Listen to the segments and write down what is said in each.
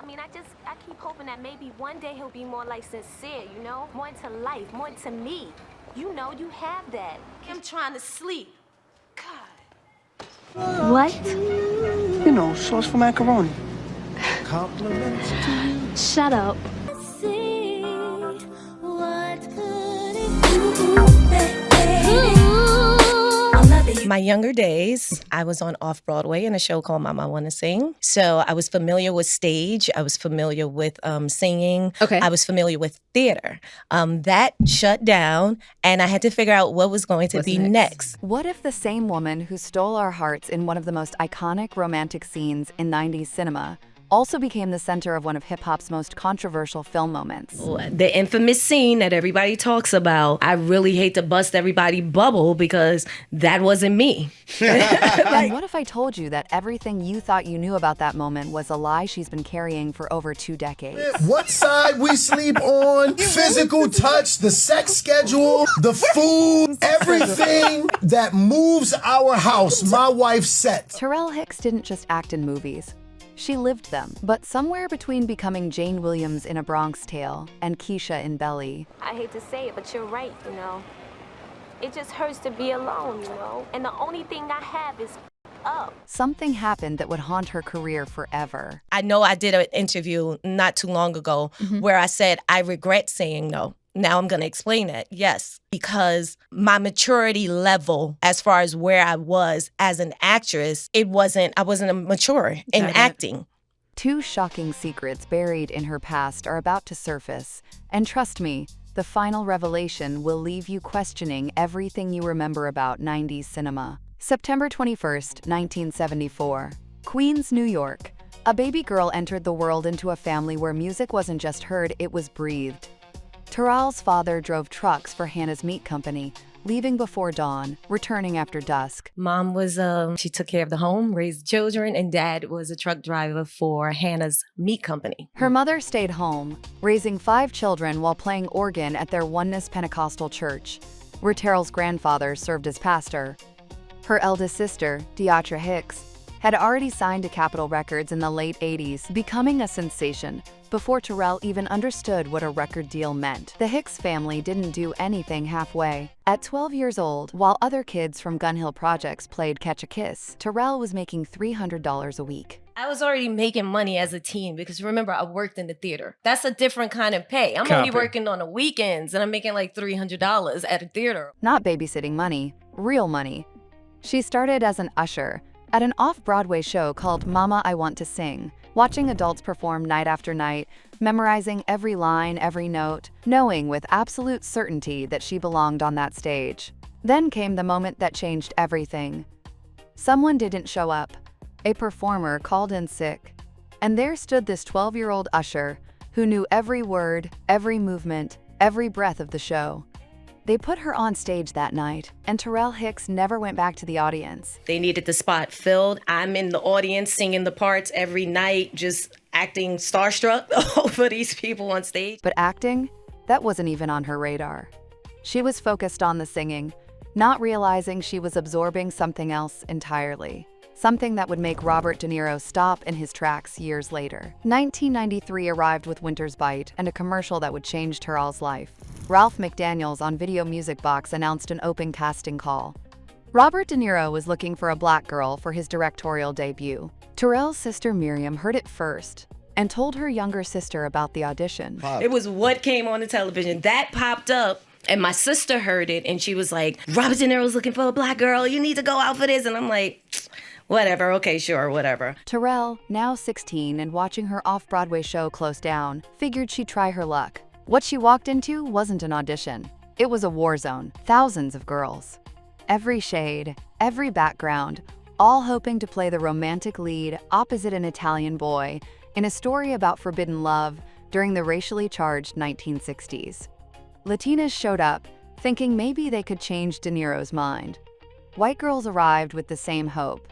I mean, I keep hoping that maybe one day he'll be more like sincere, you know? More into life, more into me. You know, you have that. I'm trying to sleep. God. What? You know, sauce for macaroni. Compliments to you. Shut up. My younger days, I was on Off-Broadway in a show called Mama I Wanna Sing. So I was familiar with stage. I was familiar with singing. Okay. I was familiar with theater. That shut down, and I had to figure out what was going to be next. What if the same woman who stole our hearts in one of the most iconic romantic scenes in 90s cinema also became the center of one of hip-hop's most controversial film moments? The infamous scene that everybody talks about. I really hate to bust everybody's bubble because that wasn't me. And what if I told you that everything you thought you knew about that moment was a lie she's been carrying for over 2 decades? What side we sleep on, physical touch, the sex schedule, the food, everything that moves our house, my wife set. Taral Hicks didn't just act in movies. She lived them, but somewhere between becoming Jane Williams in A Bronx Tale and Keisha in Belly. I hate to say it, but you're right, you know? It just hurts to be alone, you know? And the only thing I have is up. Something happened that would haunt her career forever. I know I did an interview not too long ago where I said, I regret saying no. Now I'm going to explain it. Yes, because my maturity level as far as where I was as an actress, I wasn't mature in acting. 2 shocking secrets buried in her past are about to surface. And trust me, the final revelation will leave you questioning everything you remember about 90s cinema. September 21st, 1974. Queens, New York. A baby girl entered the world into a family where music wasn't just heard, it was breathed. Taral's father drove trucks for Hannah's Meat Company, leaving before dawn, returning after dusk. Mom was, she took care of the home, raised children, and Dad was a truck driver for Hannah's Meat Company. Her mother stayed home, raising 5 children while playing organ at their Oneness Pentecostal church, where Taral's grandfather served as pastor. Her eldest sister, Taral Hicks, had already signed to Capitol Records in the late 80s, becoming a sensation before Taral even understood what a record deal meant. The Hicks family didn't do anything halfway. At 12 years old, while other kids from Gun Hill Projects played Catch a Kiss, Taral was making $300 a week. I was already making money as a teen because remember, I worked in the theater. That's a different kind of pay. I'm only working on the weekends and I'm making like $300 at a theater. Not babysitting money, real money. She started as an usher at an off-Broadway show called Mama I Want to Sing, watching adults perform night after night, memorizing every line, every note, knowing with absolute certainty that she belonged on that stage. Then came the moment that changed everything. Someone didn't show up. A performer called in sick. And there stood this 12-year-old usher who knew every word, every movement, every breath of the show. They put her on stage that night, and Taral Hicks never went back to the audience. They needed the spot filled. I'm in the audience singing the parts every night, just acting starstruck over these people on stage. But acting, that wasn't even on her radar. She was focused on the singing, not realizing she was absorbing something else entirely. Something that would make Robert De Niro stop in his tracks years later. 1993 arrived with Winter's Bite and a commercial that would change Taral's life. Ralph McDaniels on Video Music Box announced an open casting call. Robert De Niro was looking for a black girl for his directorial debut. Taral's sister Miriam heard it first and told her younger sister about the audition. It was what came on the television. That popped up. And my sister heard it and she was like, Robert De Niro's looking for a black girl. You need to go out for this. And I'm like, whatever. Okay, sure, whatever. Taral, now 16 and watching her off-Broadway show close down, figured she'd try her luck. What she walked into wasn't an audition. It was a war zone. Thousands of girls. Every shade, every background, all hoping to play the romantic lead opposite an Italian boy in a story about forbidden love during the racially charged 1960s. Latinas showed up, thinking maybe they could change De Niro's mind. White girls arrived with the same hope,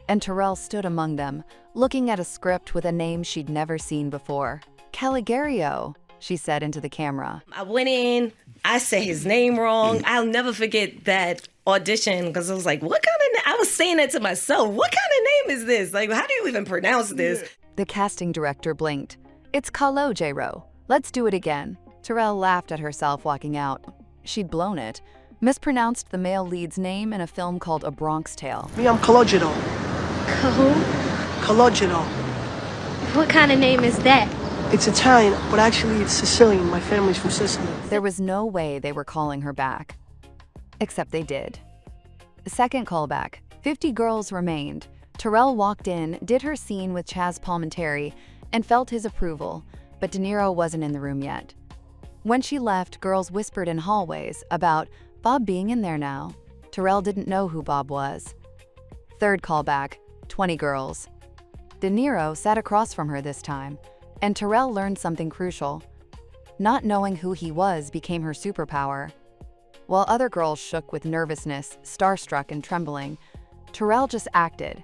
and Taral stood among them, looking at a script with a name she'd never seen before. Caligario, she said into the camera. I went in, I said his name wrong. I'll never forget that audition because I was like, what kind of I was saying that to myself. What kind of name is this? Like, how do you even pronounce this? The casting director blinked. "It's Kalo, J-Ro. Let's do it again." Taral laughed at herself walking out. She'd blown it. Mispronounced the male lead's name in a film called A Bronx Tale. Me, I'm Calogero. Who? Calogero. What kind of name is that? It's Italian, but actually it's Sicilian. My family's from Sicily. There was no way they were calling her back. Except they did. Second callback. 50 girls remained. Taral walked in, did her scene with Chaz Palminteri, and felt his approval, but De Niro wasn't in the room yet. When she left, girls whispered in hallways about Bob being in there now. Taral didn't know who Bob was. Third callback. 20 girls. De Niro sat across from her this time, and Taral learned something crucial. Not knowing who he was became her superpower. While other girls shook with nervousness, starstruck and trembling, Taral just acted.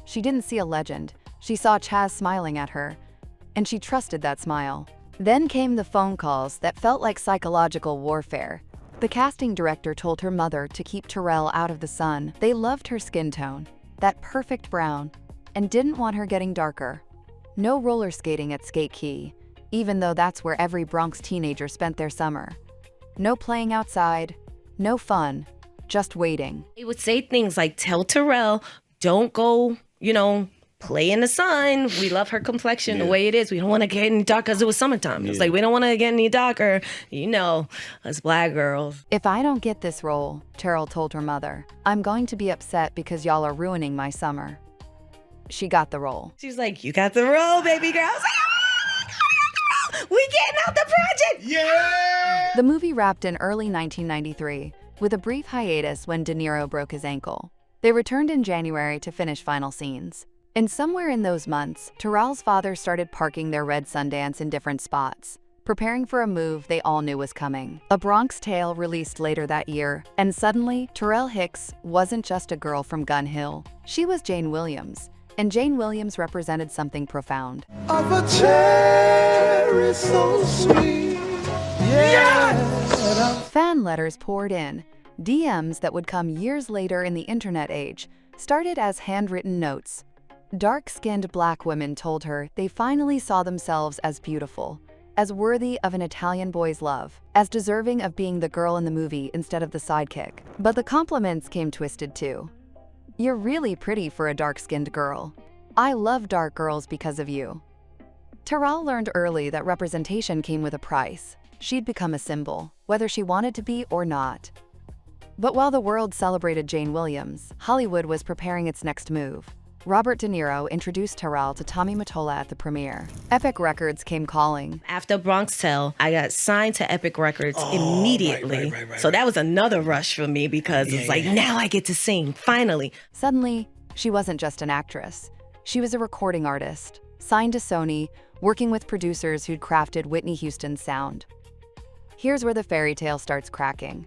She didn't see a legend. She saw Chaz smiling at her, and she trusted that smile. Then came the phone calls that felt like psychological warfare. The casting director told her mother to keep Taral out of the sun. They loved her skin tone, that perfect brown, and didn't want her getting darker. No roller skating at Skate Key, even though that's where every Bronx teenager spent their summer. No playing outside, no fun, just waiting. They would say things like, tell Taral, don't go, play in the sun. We love her complexion the way it is. We don't want to get any darker because it was summertime. It's like, we don't want to get any darker, us black girls. "If I don't get this role," Taral told her mother, "I'm going to be upset because y'all are ruining my summer." She got the role. She was like, you got the role, baby girl. I was like, oh, I got the role. We getting out the project. Yeah! The movie wrapped in early 1993, with a brief hiatus when De Niro broke his ankle. They returned in January to finish final scenes. And somewhere in those months, Taral's father started parking their red Sundance in different spots, preparing for a move they all knew was coming. A Bronx Tale released later that year, and suddenly, Taral Hicks wasn't just a girl from Gun Hill. She was Jane Williams, and Jane Williams represented something profound. Of a cherry so sweet. Yeah! Fan letters poured in. DMs that would come years later in the internet age started as handwritten notes. Dark-skinned black women told her they finally saw themselves as beautiful, as worthy of an Italian boy's love, as deserving of being the girl in the movie instead of the sidekick. But the compliments came twisted too. "You're really pretty for a dark-skinned girl. I love dark girls because of you." Taral learned early that representation came with a price. She'd become a symbol, whether she wanted to be or not. But while the world celebrated Jane Williams, Hollywood was preparing its next move. Robert De Niro introduced Taral to Tommy Mottola at the premiere. Epic Records came calling. After Bronx Tale, I got signed to Epic Records immediately. So that was another rush for me because it's like, now I get to sing, finally. Suddenly, she wasn't just an actress. She was a recording artist, signed to Sony, working with producers who'd crafted Whitney Houston's sound. Here's where the fairy tale starts cracking.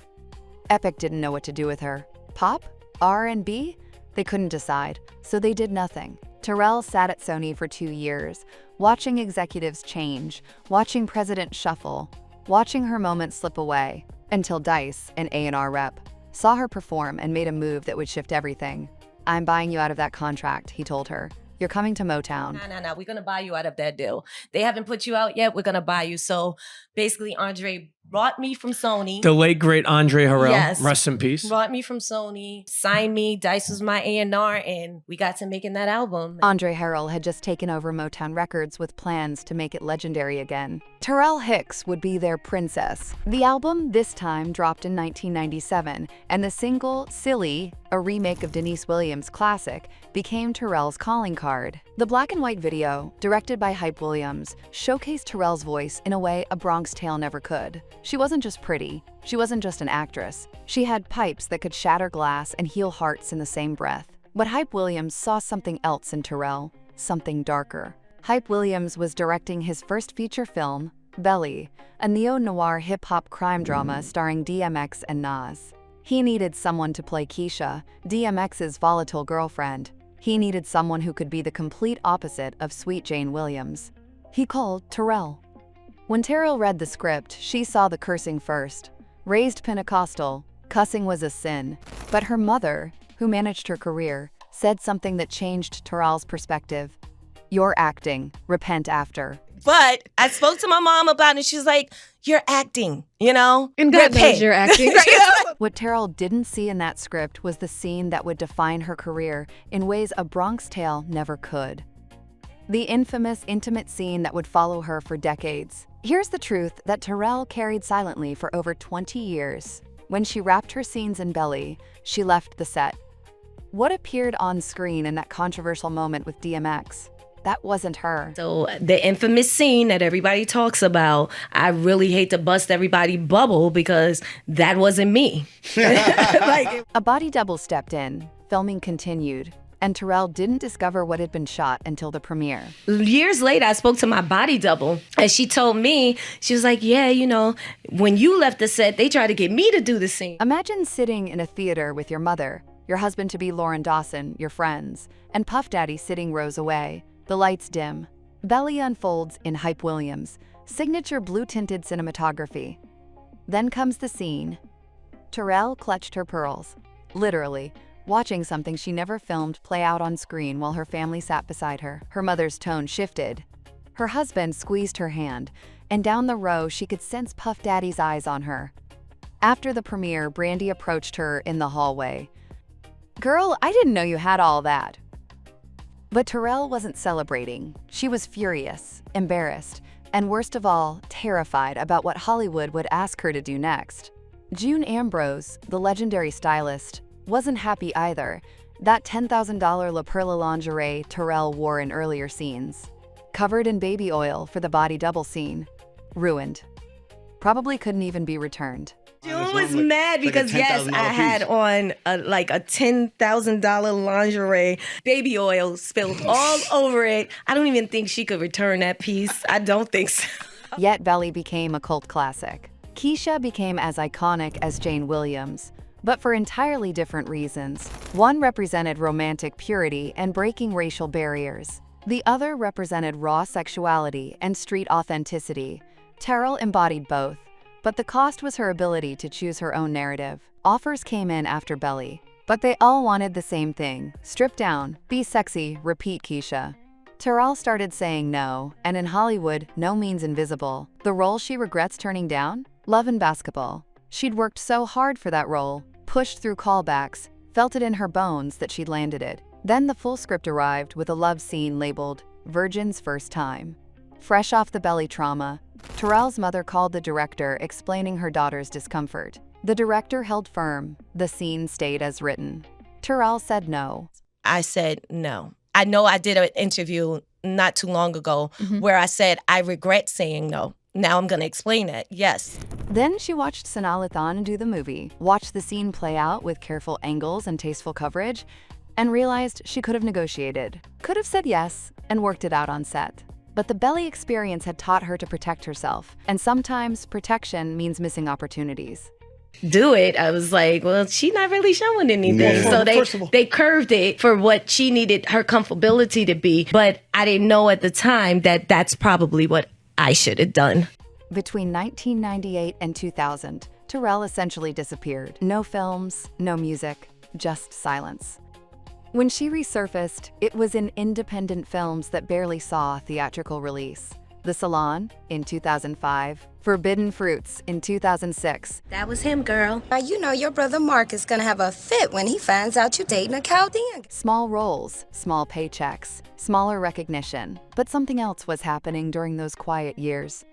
Epic didn't know what to do with her. Pop? R&B? They couldn't decide, so they did nothing. Taral sat at Sony for 2 years, watching executives change, watching presidents shuffle, watching her moment slip away, until Dice, an A&R rep, saw her perform and made a move that would shift everything. "I'm buying you out of that contract," he told her. "You're coming to Motown." No, we're going to buy you out of that deal. They haven't put you out yet, we're going to buy you. So basically, Andre brought me from Sony. The late, great Andre Harrell, Yes. rest in peace. Brought me from Sony, signed me, Dice was my A&R, and we got to making that album. Andre Harrell had just taken over Motown Records with plans to make it legendary again. Taral Hicks would be their princess. The album, this time, dropped in 1997, and the single, Silly, a remake of Denise Williams' classic, became Taral's calling card. The black and white video, directed by Hype Williams, showcased Taral's voice in a way A Bronx Tale never could. She wasn't just pretty, she wasn't just an actress. She had pipes that could shatter glass and heal hearts in the same breath. But Hype Williams saw something else in Taral, something darker. Hype Williams was directing his first feature film, Belly, a neo-noir hip-hop crime drama starring DMX and Nas. He needed someone to play Keisha, DMX's volatile girlfriend. He needed someone who could be the complete opposite of Sweet Jane Williams. He called Taral. When Taral read the script, she saw the cursing first. Raised Pentecostal, cussing was a sin. But her mother, who managed her career, said something that changed Taral's perspective. You're acting. Repent after. But I spoke to my mom about it. She's like, you're acting, And God knows you're acting. What Taral didn't see in that script was the scene that would define her career in ways A Bronx Tale never could. The infamous intimate scene that would follow her for decades. Here's the truth that Taral carried silently for over 20 years. When she wrapped her scenes in Belly, she left the set. What appeared on screen in that controversial moment with DMX? That wasn't her. So the infamous scene that everybody talks about, I really hate to bust everybody's bubble because that wasn't me. A body double stepped in, filming continued, and Taral didn't discover what had been shot until the premiere. Years later, I spoke to my body double, and she told me, she was like, yeah, when you left the set, they tried to get me to do the scene. Imagine sitting in a theater with your mother, your husband-to-be Lauren Dawson, your friends, and Puff Daddy sitting rows away. The lights dim. Belly unfolds in Hype Williams' signature blue-tinted cinematography. Then comes the scene. Taral clutched her pearls, literally, watching something she never filmed play out on screen while her family sat beside her. Her mother's tone shifted. Her husband squeezed her hand, and down the row she could sense Puff Daddy's eyes on her. After the premiere, Brandy approached her in the hallway. "Girl, I didn't know you had all that." But Taral wasn't celebrating. She was furious, embarrassed, and worst of all, terrified about what Hollywood would ask her to do next. June Ambrose, the legendary stylist, wasn't happy either. That $10,000 La Perla lingerie Taral wore in earlier scenes, covered in baby oil for the body double scene, ruined. Probably couldn't even be returned. June was mad because, yes, I had on a $10,000 lingerie, baby oil spilled all over it. I don't even think she could return that piece. I don't think so. Yet Belly became a cult classic. Keisha became as iconic as Jane Williams, but for entirely different reasons. One represented romantic purity and breaking racial barriers. The other represented raw sexuality and street authenticity. Taral embodied both, but the cost was her ability to choose her own narrative. Offers came in after Belly, but they all wanted the same thing: strip down, be sexy, repeat Keisha. Taral started saying no, and in Hollywood, no means invisible. The role she regrets turning down? Love and Basketball. She'd worked so hard for that role, pushed through callbacks, felt it in her bones that she'd landed it. Then the full script arrived with a love scene labeled Virgin's First Time. Fresh off the Belly trauma, Taral's mother called the director, explaining her daughter's discomfort. The director held firm. The scene stayed as written. Taral said no. I said no. I know I did an interview not too long ago where I said I regret saying no. Now I'm going to explain it. Yes. Then she watched Sanaa Lathan do the movie, watched the scene play out with careful angles and tasteful coverage, and realized she could have negotiated, could have said yes, and worked it out on set. But the Belly experience had taught her to protect herself, and sometimes protection means missing opportunities. Do it. I was like, well, she's not really showing anything. Yeah. So they curved it for what she needed her comfortability to be. But I didn't know at the time that that's probably what I should have done. Between 1998 and 2000, Taral essentially disappeared. No films, no music, just silence. When she resurfaced, it was in independent films that barely saw theatrical release. The Salon in 2005, Forbidden Fruits in 2006. That was him, girl. Now, you know your brother Mark is gonna have a fit when he finds out you're dating a Chaldean. Small roles, small paychecks, smaller recognition. But something else was happening during those quiet years.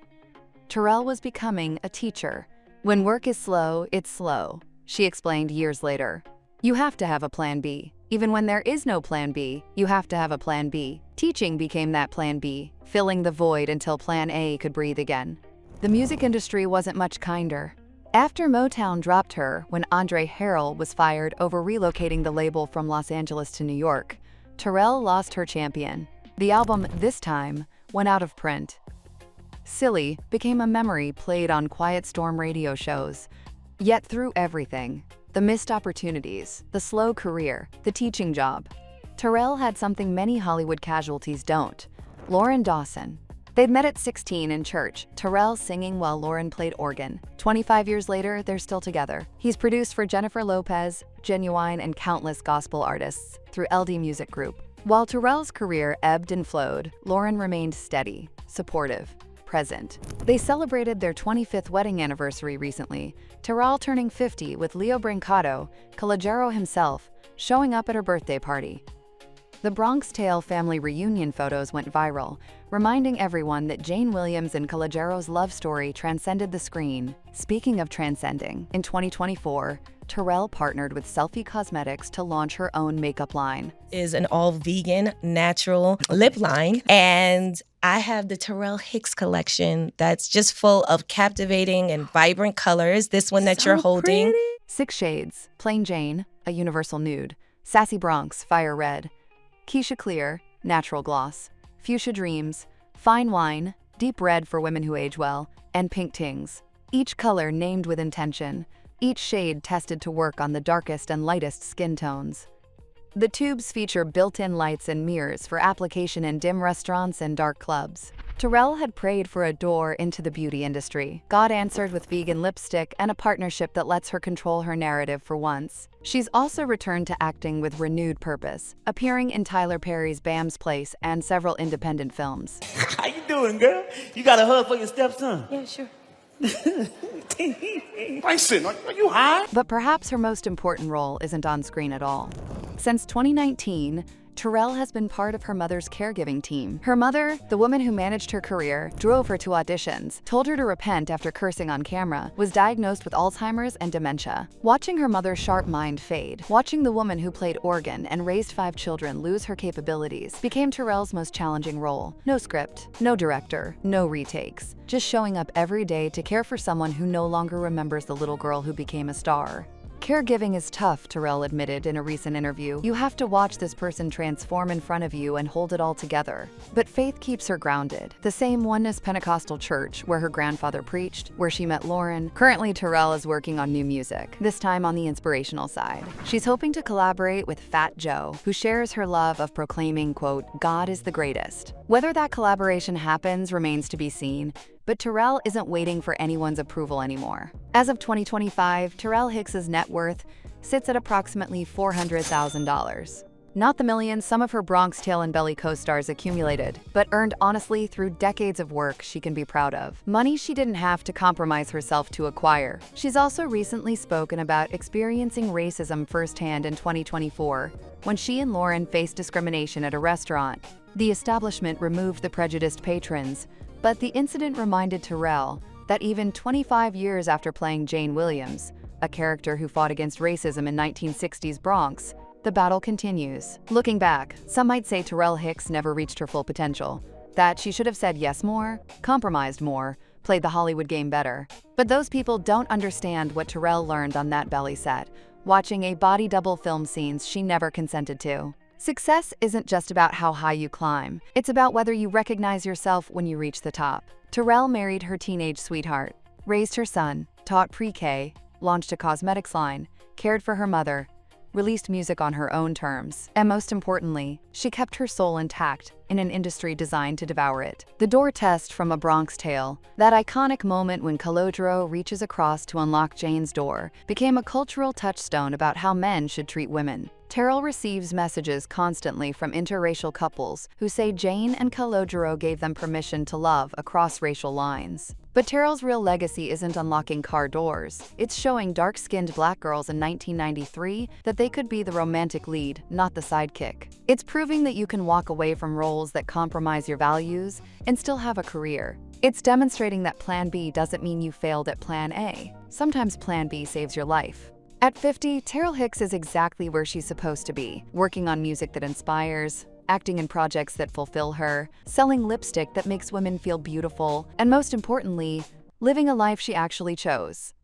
Taral was becoming a teacher. When work is slow, it's slow, she explained years later. You have to have a plan B. Even when there is no plan B, you have to have a plan B. Teaching became that plan B, filling the void until plan A could breathe again. The music industry wasn't much kinder. After Motown dropped her when Andre Harrell was fired over relocating the label from Los Angeles to New York, Taral lost her champion. The album, this time, went out of print. Silly became a memory played on Quiet Storm radio shows. Yet through everything, the missed opportunities, the slow career, the teaching job, Taral had something many Hollywood casualties don't: Lauren Dawson. They'd met at 16 in church, Taral singing while Lauren played organ. 25 years later, they're still together. He's produced for Jennifer Lopez, Genuine, and countless gospel artists through LD Music Group. While Terrell's career ebbed and flowed, Lauren remained steady, supportive, present. They celebrated their 25th wedding anniversary recently, Taral turning 50 with Leo Brancato, Calogero himself, showing up at her birthday party. The Bronx Tale family reunion photos went viral, reminding everyone that Jane Williams and Calogero's love story transcended the screen. Speaking of transcending, in 2024, Taral partnered with Selfie Cosmetics to launch her own makeup line. Is an all-vegan, natural lip line, and I have the Taral Hicks collection that's just full of captivating and vibrant colors. This one that you're holding. 6 shades: Plain Jane, a universal nude; Sassy Bronx, Fire Red; Keisha Clear, Natural Gloss; Fuchsia Dreams, Fine Wine, Deep Red for women who age well; and Pink Tings. Each color named with intention, each shade tested to work on the darkest and lightest skin tones. The tubes feature built-in lights and mirrors for application in dim restaurants and dark clubs. Taral had prayed for a door into the beauty industry. God answered with vegan lipstick and a partnership that lets her control her narrative for once. She's also returned to acting with renewed purpose, appearing in Tyler Perry's Bam's Place and several independent films. How you doing, girl? You got a hug for your stepson? Yeah, sure. Bryson, are you high? But perhaps her most important role isn't on screen at all. Since 2019, Taral has been part of her mother's caregiving team. Her mother, the woman who managed her career, drove her to auditions, told her to repent after cursing on camera, was diagnosed with Alzheimer's and dementia. Watching her mother's sharp mind fade, watching the woman who played organ and raised 5 children lose her capabilities, became Taral's most challenging role. No script, no director, no retakes. Just showing up every day to care for someone who no longer remembers the little girl who became a star. Caregiving is tough, Taral admitted in a recent interview. You have to watch this person transform in front of you and hold it all together. But faith keeps her grounded. The same Oneness Pentecostal church where her grandfather preached, where she met Lauren. Currently, Taral is working on new music, this time on the inspirational side. She's hoping to collaborate with Fat Joe, who shares her love of proclaiming, quote, God is the greatest. Whether that collaboration happens remains to be seen, but Taral isn't waiting for anyone's approval anymore. As of 2025, Taral Hicks's net worth sits at approximately $400,000. Not the millions some of her Bronx Tale and Belly co-stars accumulated, but earned honestly through decades of work she can be proud of. Money she didn't have to compromise herself to acquire. She's also recently spoken about experiencing racism firsthand in 2024, when she and Lauren faced discrimination at a restaurant. The establishment removed the prejudiced patrons, but the incident reminded Taral that even 25 years after playing Jane Williams, a character who fought against racism in 1960s Bronx, the battle continues. Looking back, some might say Taral Hicks never reached her full potential, that she should have said yes more, compromised more, played the Hollywood game better. But those people don't understand what Taral learned on that belly set, watching a body double film scenes she never consented to. Success isn't just about how high you climb. It's about whether you recognize yourself when you reach the top. Taral married her teenage sweetheart, raised her son, taught pre-K, launched a cosmetics line, cared for her mother, released music on her own terms, and most importantly, she kept her soul intact in an industry designed to devour it. The door test from A Bronx Tale, that iconic moment when Calogero reaches across to unlock Jane's door, became a cultural touchstone about how men should treat women. Taral receives messages constantly from interracial couples who say Jane and Calogero gave them permission to love across racial lines. But Taral's real legacy isn't unlocking car doors. It's showing dark-skinned black girls in 1993 that they could be the romantic lead, not the sidekick. It's proving that you can walk away from roles that compromise your values and still have a career. It's demonstrating that Plan B doesn't mean you failed at Plan A. Sometimes Plan B saves your life. At 50, Taral Hicks is exactly where she's supposed to be, working on music that inspires, acting in projects that fulfill her, selling lipstick that makes women feel beautiful, and most importantly, living a life she actually chose.